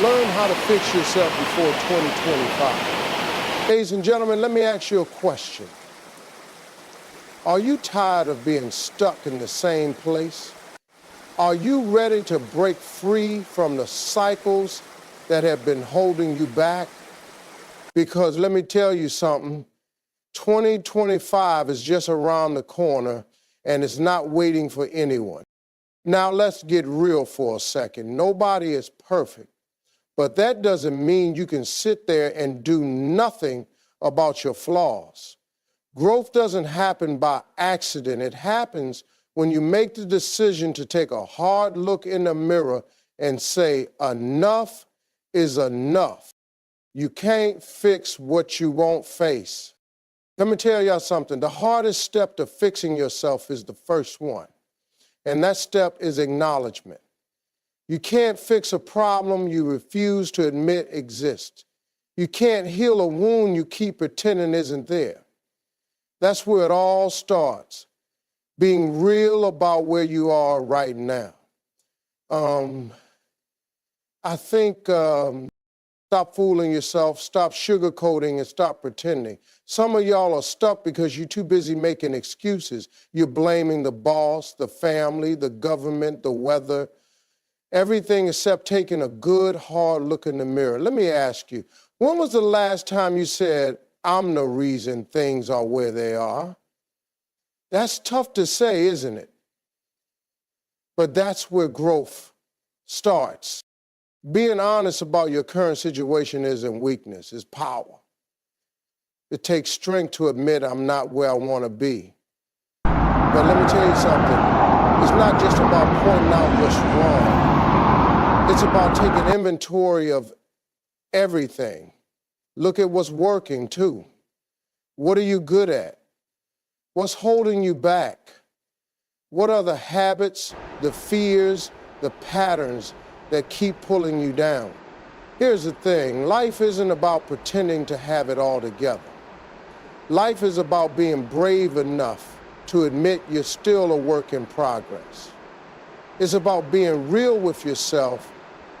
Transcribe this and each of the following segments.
Learn how to fix yourself before 2025. Ladies and gentlemen, let me ask you a question. Are you tired of being stuck in the same place? Are you ready to break free from the cycles that have been holding you back? Because let me tell you something, 2025 is just around the corner and it's not waiting for anyone. Now let's get real for a second. Nobody is perfect, but that doesn't mean you can sit there and do nothing about your flaws. Growth doesn't happen by accident. It happens when you make the decision to take a hard look in the mirror and say, enough is enough. You can't fix what you won't face. Let me tell y'all something. The hardest step to fixing yourself is the first one, and that step is acknowledgement. You can't fix a problem you refuse to admit exists. You can't heal a wound you keep pretending isn't there. That's where it all starts, being real about where you are right now. I think stop fooling yourself, stop sugarcoating, and stop pretending. Some of y'all are stuck because you're too busy making excuses. You're blaming the boss, the family, the government, the weather, everything except taking a good, hard look in the mirror. Let me ask you, when was the last time you said, I'm the reason things are where they are? That's tough to say, isn't it? But that's where growth starts. Being honest about your current situation isn't weakness, it's power. It takes strength to admit I'm not where I want to be. But let me tell you something. It's not just about pointing out what's wrong. It's about taking inventory of everything. Look at what's working, too. What are you good at? What's holding you back? What are the habits, the fears, the patterns that keep pulling you down? Here's the thing. Life isn't about pretending to have it all together. Life is about being brave enough to admit you're still a work in progress. It's about being real with yourself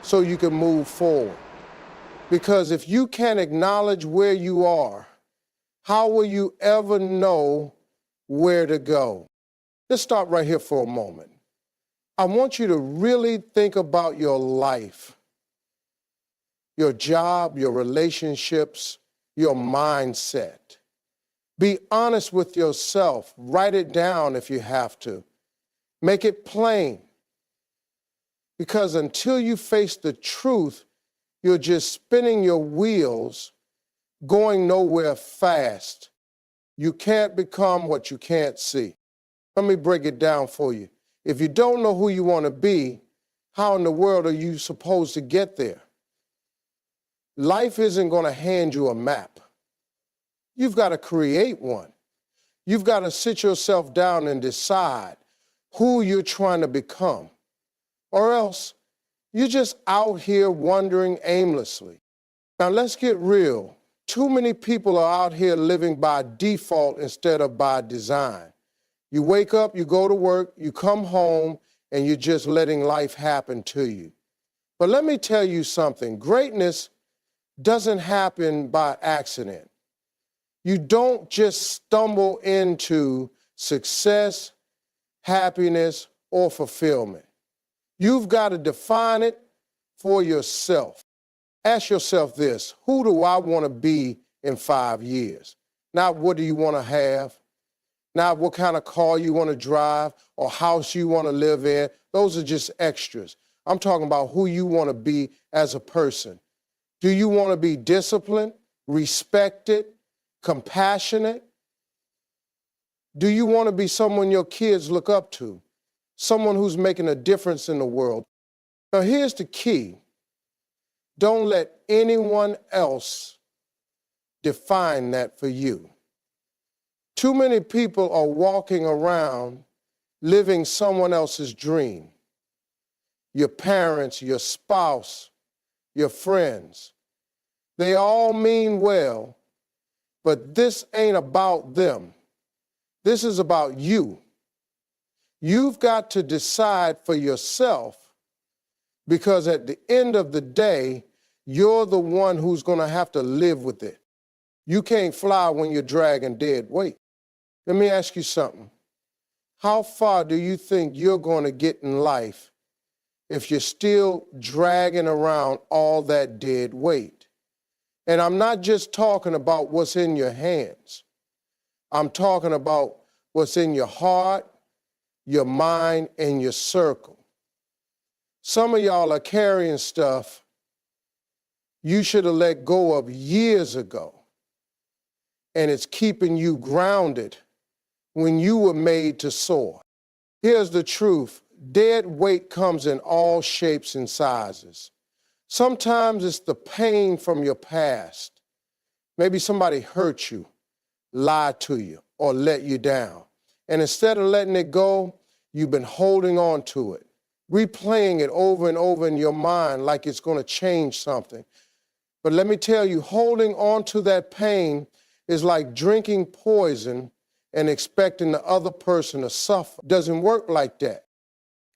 so you can move forward. Because if you can't acknowledge where you are, how will you ever know where to go? Let's stop right here for a moment. I want you to really think about your life, your job, your relationships, your mindset. Be honest with yourself. Write it down if you have to. Make it plain. Because until you face the truth, you're just spinning your wheels, going nowhere fast. You can't become what you can't see. Let me break it down for you. If you don't know who you want to be, how in the world are you supposed to get there? Life isn't going to hand you a map. You've got to create one. You've got to sit yourself down and decide who you're trying to become. Or else, you're just out here wandering aimlessly. Now, let's get real. Too many people are out here living by default instead of by design. You wake up, you go to work, you come home, and you're just letting life happen to you. But let me tell you something. Greatness doesn't happen by accident. You don't just stumble into success, happiness, or fulfillment. You've got to define it for yourself. Ask yourself this: who do I want to be in 5 years? Not what do you want to have, not what kind of car you want to drive or house you want to live in. Those are just extras. I'm talking about who you want to be as a person. Do you want to be disciplined, respected, compassionate? Do you want to be someone your kids look up to? Someone who's making a difference in the world? Now, here's the key. Don't let anyone else define that for you. Too many people are walking around living someone else's dream. Your parents, your spouse, your friends. They all mean well, but this ain't about them. This is about you. You've got to decide for yourself, because at the end of the day, You're the one who's going to have to live with it. You can't fly when you're dragging dead weight. Let me ask you something. How far do you think you're going to get in life if you're still dragging around all that dead weight? And I'm not just talking about what's in your hands. I'm talking about what's in your heart, your mind, and your circle. Some of y'all are carrying stuff you should have let go of years ago, and it's keeping you grounded when you were made to soar. Here's the truth. Dead weight comes in all shapes and sizes. Sometimes it's the pain from your past. Maybe somebody hurt you, lied to you, or let you down. And instead of letting it go, you've been holding on to it, replaying it over and over in your mind like it's going to change something. But let me tell you, holding on to that pain is like drinking poison and expecting the other person to suffer. It doesn't work like that.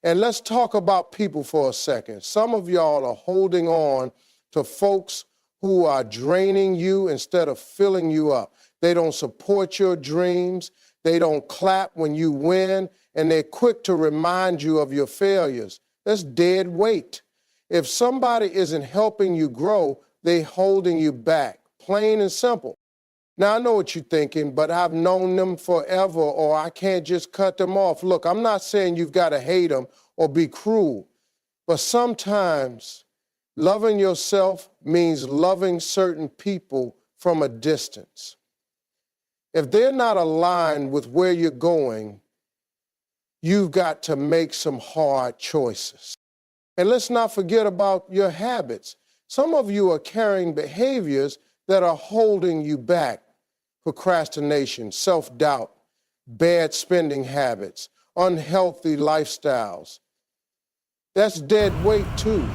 And let's talk about people for a second. Some of y'all are holding on to folks who are draining you instead of filling you up. They don't support your dreams. They don't clap when you win, and they're quick to remind you of your failures. That's dead weight. If somebody isn't helping you grow, they're holding you back, plain and simple. Now, I know what you're thinking, but I've known them forever, or I can't just cut them off. Look, I'm not saying you've got to hate them or be cruel, but sometimes loving yourself means loving certain people from a distance. If they're not aligned with where you're going, you've got to make some hard choices. And let's not forget about your habits. Some of you are carrying behaviors that are holding you back. Procrastination, self-doubt, bad spending habits, unhealthy lifestyles. That's dead weight too.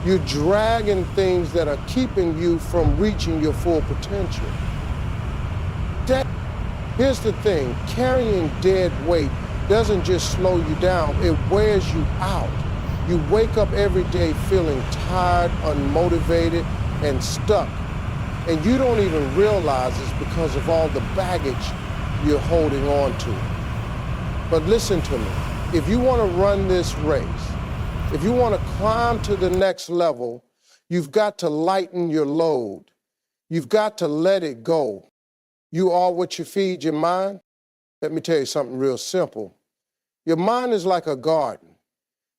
You're dragging things that are keeping you from reaching your full potential. Here's the thing, carrying dead weight doesn't just slow you down, it wears you out. You wake up every day feeling tired, unmotivated, and stuck. And you don't even realize it's because of all the baggage you're holding on to. But listen to me, if you want to run this race, if you want to climb to the next level, you've got to lighten your load. You've got to let it go. You are what you feed your mind. Let me tell you something real simple. Your mind is like a garden.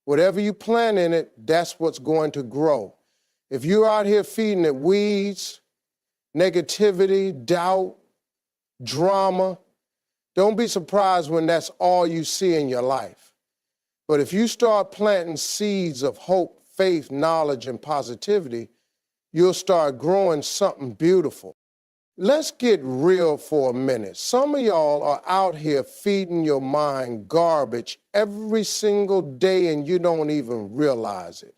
Whatever you plant in it, that's what's going to grow. If you're out here feeding it weeds, negativity, doubt, drama, don't be surprised when that's all you see in your life. But if you start planting seeds of hope, faith, knowledge, and positivity, you'll start growing something beautiful. Let's get real for a minute. Some of y'all are out here feeding your mind garbage every single day and you don't even realize it.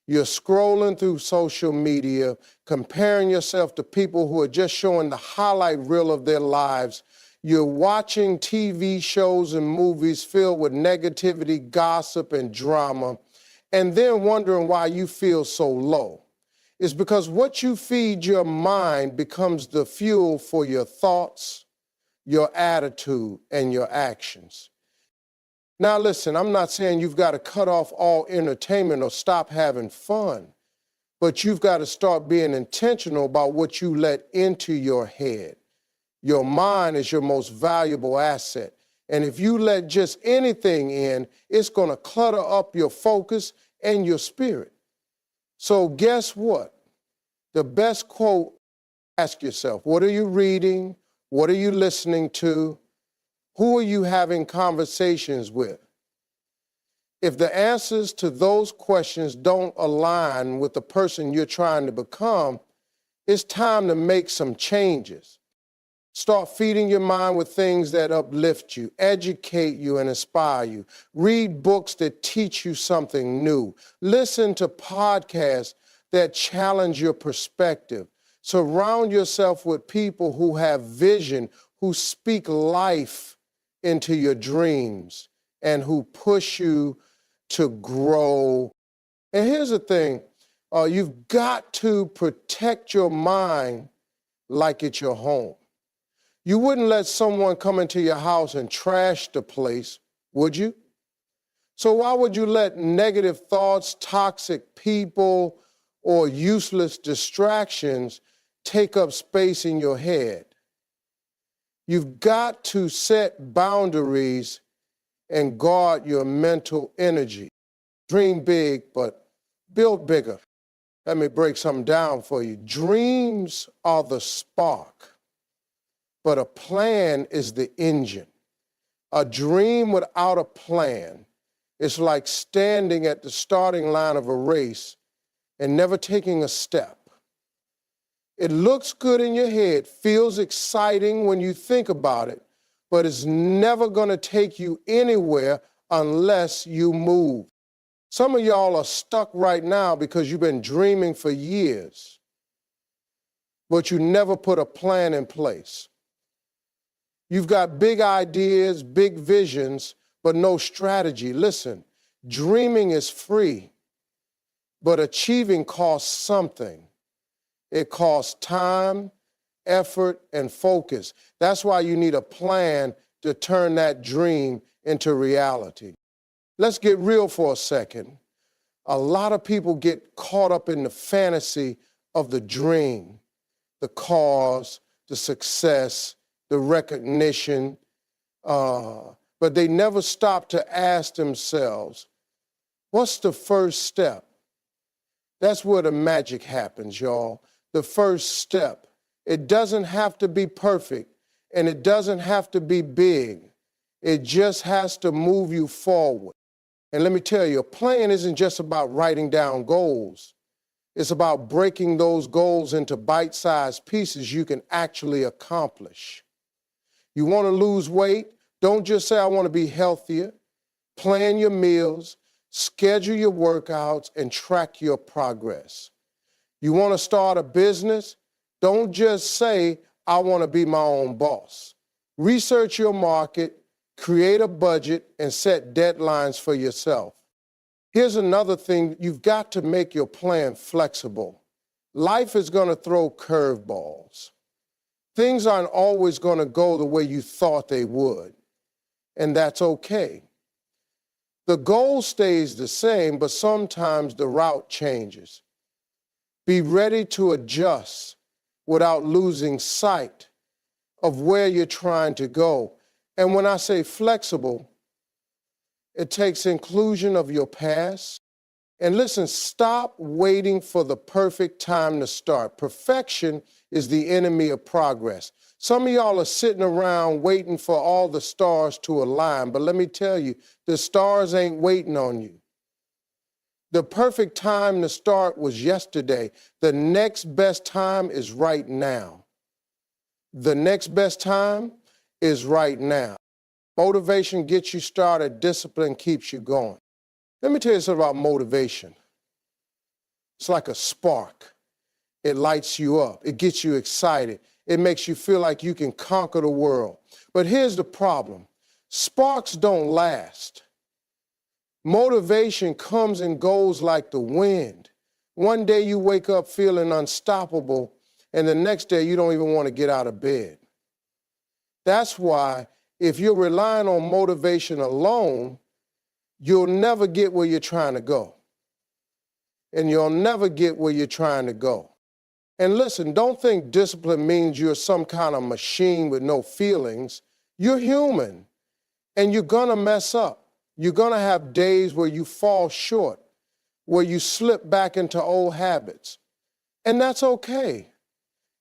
You're scrolling through social media, comparing yourself to people who are just showing the highlight reel of their lives. You're watching TV shows and movies filled with negativity, gossip, and drama, and then wondering why you feel so low. It's because what you feed your mind becomes the fuel for your thoughts, your attitude, and your actions. Now listen, I'm not saying you've got to cut off all entertainment or stop having fun, but you've got to start being intentional about what you let into your head. Your mind is your most valuable asset. And if you let just anything in, it's going to clutter up your focus and your spirit. So guess what? The best quote, ask yourself, what are you reading? What are you listening to? Who are you having conversations with? If the answers to those questions don't align with the person you're trying to become, it's time to make some changes. Start feeding your mind with things that uplift you, educate you, and inspire you. Read books that teach you something new. Listen to podcasts that challenge your perspective. Surround yourself with people who have vision, who speak life into your dreams, and who push you to grow. And here's the thing, You've got to protect your mind like it's your home. You wouldn't let someone come into your house and trash the place, would you? So why would you let negative thoughts, toxic people, or useless distractions take up space in your head? You've got to set boundaries and guard your mental energy. Dream big, but build bigger. Let me break something down for you. Dreams are the spark, but a plan is the engine. A dream without a plan is like standing at the starting line of a race and never taking a step. It looks good in your head, feels exciting when you think about it, but it's never going to take you anywhere unless you move. Some of y'all are stuck right now because you've been dreaming for years, but you never put a plan in place. You've got big ideas, big visions, but no strategy. Listen, dreaming is free, but achieving costs something. It costs time, effort, and focus. That's why you need a plan to turn that dream into reality. Let's get real for a second. A lot of people get caught up in the fantasy of the dream, the cause, the success, the recognition, but they never stop to ask themselves, what's the first step? That's where the magic happens, y'all. The first step. It doesn't have to be perfect, and it doesn't have to be big. It just has to move you forward. And let me tell you, a plan isn't just about writing down goals. It's about breaking those goals into bite-sized pieces you can actually accomplish. You want to lose weight? Don't just say, I want to be healthier. Plan your meals, schedule your workouts, and track your progress. You want to start a business? Don't just say, I want to be my own boss. Research your market, create a budget, and set deadlines for yourself. Here's another thing, you've got to make your plan flexible. Life is going to throw curveballs. Things aren't always going to go the way you thought they would, and that's okay. The goal stays the same, but sometimes the route changes. Be ready to adjust without losing sight of where you're trying to go. And when I say flexible, it takes inclusion of your past. And listen, stop waiting for the perfect time to start. Perfection is the enemy of progress. Some of y'all are sitting around waiting for all the stars to align, but let me tell you, the stars ain't waiting on you. The perfect time to start was yesterday. The next best time is right now. The next best time is right now. Motivation gets you started, discipline keeps you going. Let me tell you something about motivation. It's like a spark. It lights you up. It gets you excited. It makes you feel like you can conquer the world. But here's the problem. Sparks don't last. Motivation comes and goes like the wind. One day you wake up feeling unstoppable, and the next day you don't even want to get out of bed. That's why if you're relying on motivation alone, you'll never get where you're trying to go. And you'll never get where you're trying to go. And listen, don't think discipline means you're some kind of machine with no feelings. You're human, and you're gonna mess up. You're gonna have days where you fall short, where you slip back into old habits. And that's okay.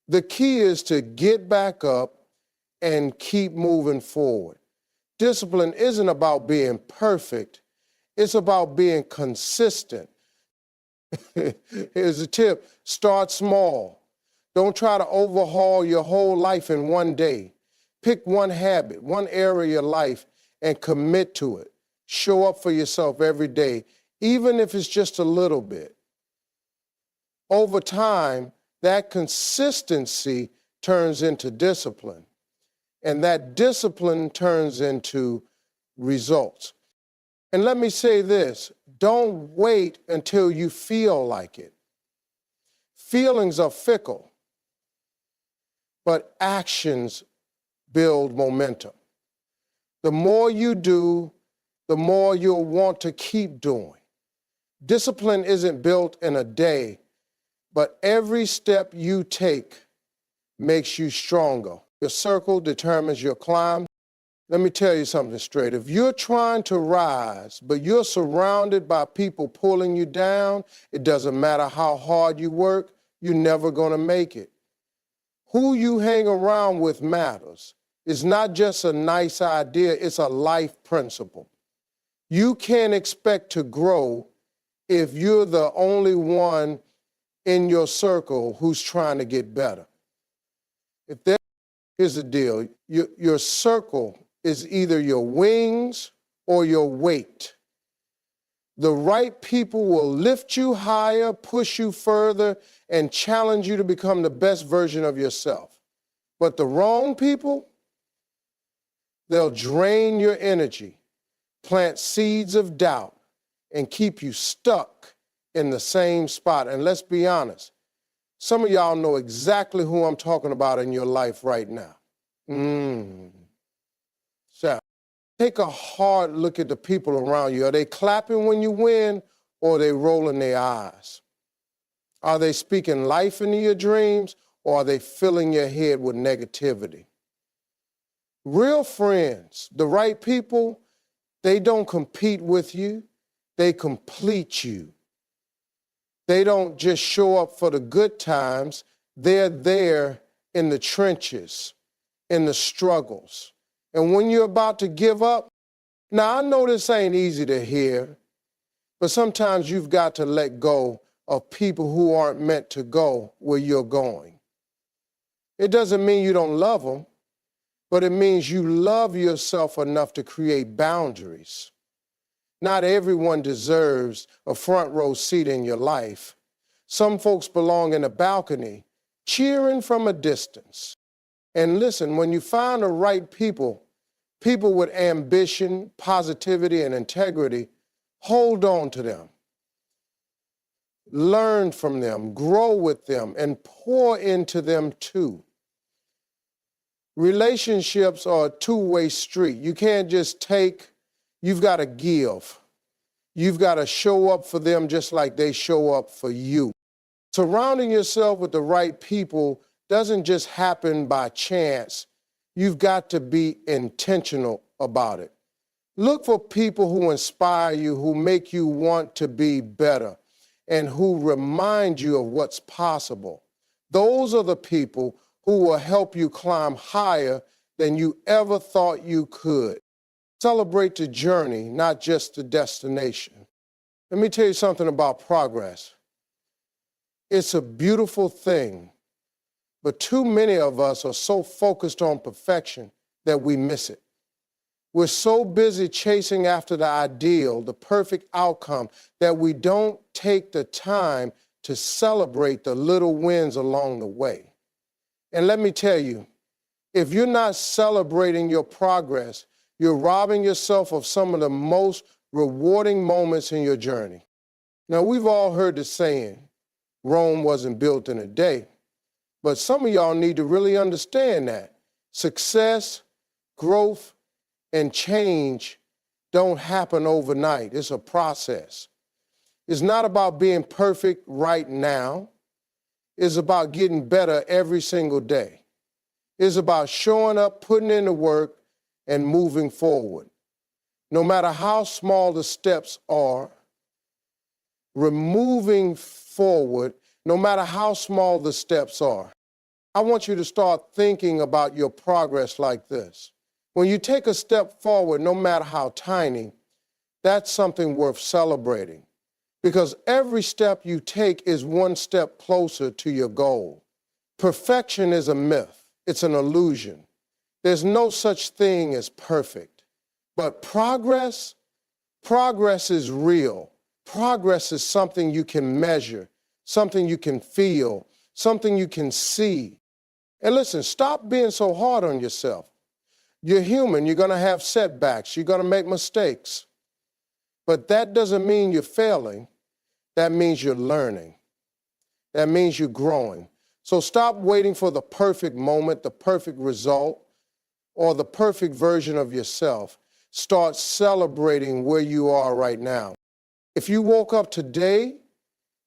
The key is to get back up and keep moving forward. Discipline isn't about being perfect. It's about being consistent. Here's a tip. Start small. Don't try to overhaul your whole life in one day. Pick one habit, one area of your life, and commit to it. Show up for yourself every day, even if it's just a little bit. Over time, that consistency turns into discipline, and that discipline turns into results. And let me say this, don't wait until you feel like it. Feelings are fickle, but actions build momentum. The more you do, the more you'll want to keep doing. Discipline isn't built in a day, but every step you take makes you stronger. Your circle determines your climb. Let me tell you something straight. If you're trying to rise, but you're surrounded by people pulling you down, it doesn't matter how hard you work, you're never going to make it. Who you hang around with matters. It's not just a nice idea, it's a life principle. You can't expect to grow if you're the only one in your circle who's trying to get better. Here's the deal. Your circle is either your wings or your weight. The right people will lift you higher, push you further, and challenge you to become the best version of yourself. But the wrong people, they'll drain your energy, plant seeds of doubt, and keep you stuck in the same spot. And let's be honest, some of y'all know exactly who I'm talking about in your life right now. So take a hard look at the people around you. Are they clapping when you win, or are they rolling their eyes? Are they speaking life into your dreams, or are they filling your head with negativity? Real friends, the right people, they don't compete with you, they complete you. They don't just show up for the good times, they're there in the trenches, in the struggles. And when you're about to give up, now I know this ain't easy to hear, but sometimes you've got to let go of people who aren't meant to go where you're going. It doesn't mean you don't love them, but it means you love yourself enough to create boundaries. Not everyone deserves a front row seat in your life. Some folks belong in a balcony, cheering from a distance. And listen, when you find the right people, people with ambition, positivity, and integrity, hold on to them. Learn from them, grow with them, and pour into them too. Relationships are a two-way street. You can't just take, you've got to give. You've got to show up for them just like they show up for you. Surrounding yourself with the right people doesn't just happen by chance. You've got to be intentional about it. Look for people who inspire you, who make you want to be better, and who remind you of what's possible. Those are the people who will help you climb higher than you ever thought you could. Celebrate the journey, not just the destination. Let me tell you something about progress. It's a beautiful thing, but too many of us are so focused on perfection that we miss it. We're so busy chasing after the ideal, the perfect outcome, that we don't take the time to celebrate the little wins along the way. And let me tell you, if you're not celebrating your progress, you're robbing yourself of some of the most rewarding moments in your journey. Now, we've all heard the saying, Rome wasn't built in a day, but some of y'all need to really understand that. Success, growth, and change don't happen overnight. It's a process. It's not about being perfect right now. It's about getting better every single day. It's about showing up, putting in the work, and moving forward. No matter how small the steps are, moving forward, no matter how small the steps are. I want you to start thinking about your progress like this. When you take a step forward, no matter how tiny, that's something worth celebrating, because every step you take is one step closer to your goal. Perfection is a myth. It's an illusion. There's no such thing as perfect. But progress is real. Progress is something you can measure, something you can feel, something you can see. And listen, stop being so hard on yourself. You're human. You're going to have setbacks. You're going to make mistakes. But that doesn't mean you're failing. That means you're learning. That means you're growing. So stop waiting for the perfect moment, the perfect result, or the perfect version of yourself. Start celebrating where you are right now. If you woke up today,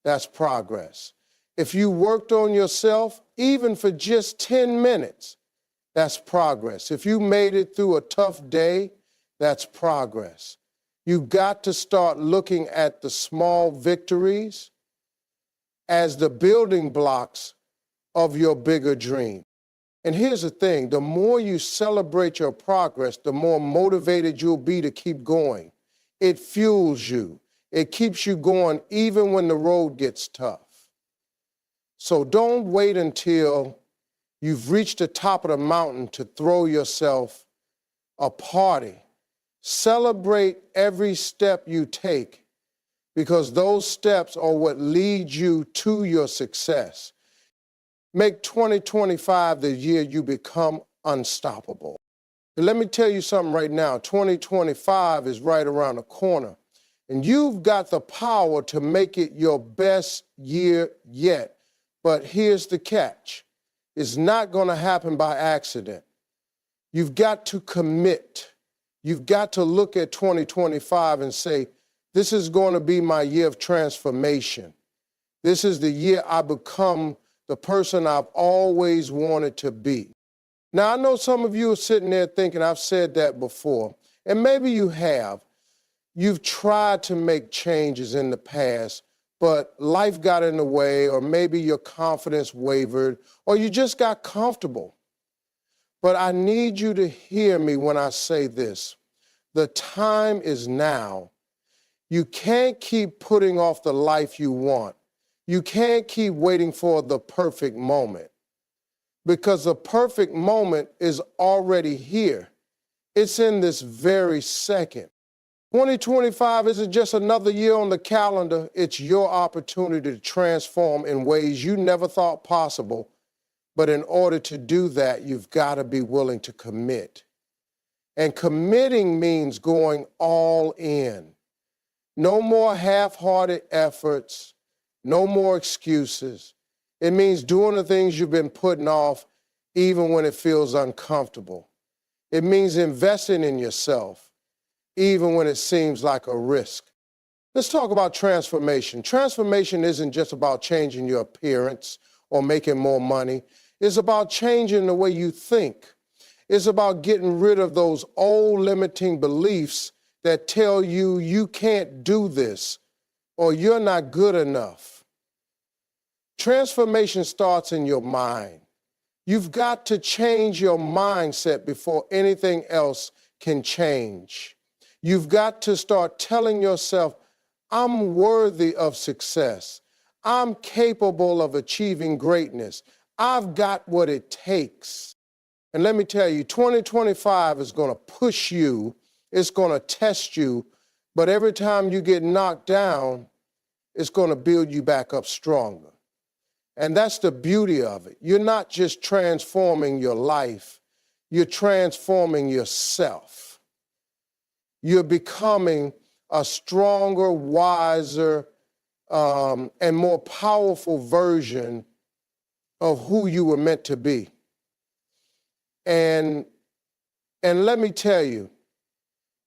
that's progress. If you worked on yourself, even for just 10 minutes, that's progress. If you made it through a tough day, that's progress. You've got to start looking at the small victories as the building blocks of your bigger dream. And here's the thing, the more you celebrate your progress, the more motivated you'll be to keep going. It fuels you. It keeps you going even when the road gets tough. So don't wait until you've reached the top of the mountain to throw yourself a party. Celebrate every step you take, because those steps are what lead you to your success. Make 2025 the year you become unstoppable. And let me tell you something right now, 2025 is right around the corner, and you've got the power to make it your best year yet. But here's the catch. It's not going to happen by accident. You've got to commit. You've got to look at 2025 and say, this is going to be my year of transformation. This is the year I become the person I've always wanted to be. Now, I know some of you are sitting there thinking I've said that before, and maybe you have. You've tried to make changes in the past, but life got in the way, or maybe your confidence wavered, or you just got comfortable. But I need you to hear me when I say this. The time is now. You can't keep putting off the life you want. You can't keep waiting for the perfect moment, because the perfect moment is already here. It's in this very second. 2025 isn't just another year on the calendar. It's your opportunity to transform in ways you never thought possible. But in order to do that, you've got to be willing to commit. And committing means going all in. No more half-hearted efforts, no more excuses. It means doing the things you've been putting off even when it feels uncomfortable. It means investing in yourself even when it seems like a risk. Let's talk about transformation. Transformation isn't just about changing your appearance or making more money. It's about changing the way you think. It's about getting rid of those old limiting beliefs that tell you you can't do this or you're not good enough. Transformation starts in your mind. You've got to change your mindset before anything else can change. You've got to start telling yourself, I'm worthy of success. I'm capable of achieving greatness. I've got what it takes. And let me tell you, 2025 is going to push you. It's going to test you. But every time you get knocked down, it's going to build you back up stronger. And that's the beauty of it. You're not just transforming your life. You're transforming yourself. You're becoming a stronger, wiser, and more powerful version of who you were meant to be. And let me tell you,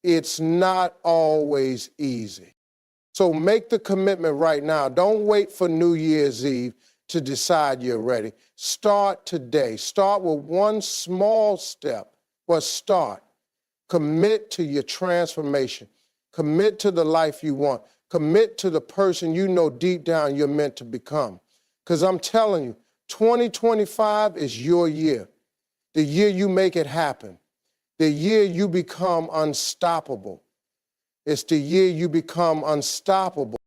it's not always easy. So make the commitment right now. Don't wait for New Year's Eve to decide you're ready. Start today. Start with one small step, but start. Commit to your transformation. Commit to the life you want. Commit to the person you know deep down you're meant to become. Because I'm telling you, 2025 is your year. The year you make it happen. The year you become unstoppable. It's the year you become unstoppable.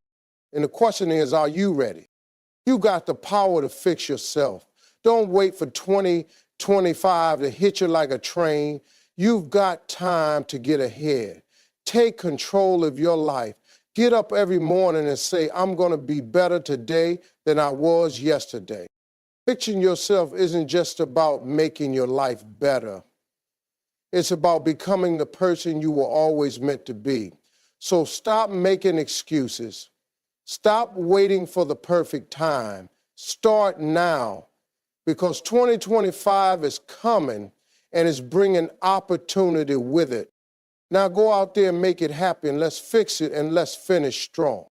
And the question is, are you ready? You got the power to fix yourself. Don't wait for 2025 to hit you like a train. You've got time to get ahead. Take control of your life. Get up every morning and say, I'm going to be better today than I was yesterday. Fixing yourself isn't just about making your life better. It's about becoming the person you were always meant to be. So stop making excuses. Stop waiting for the perfect time. Start now, because 2025 is coming and it's bringing opportunity with it. Now go out there and make it happen. Let's fix it and let's finish strong.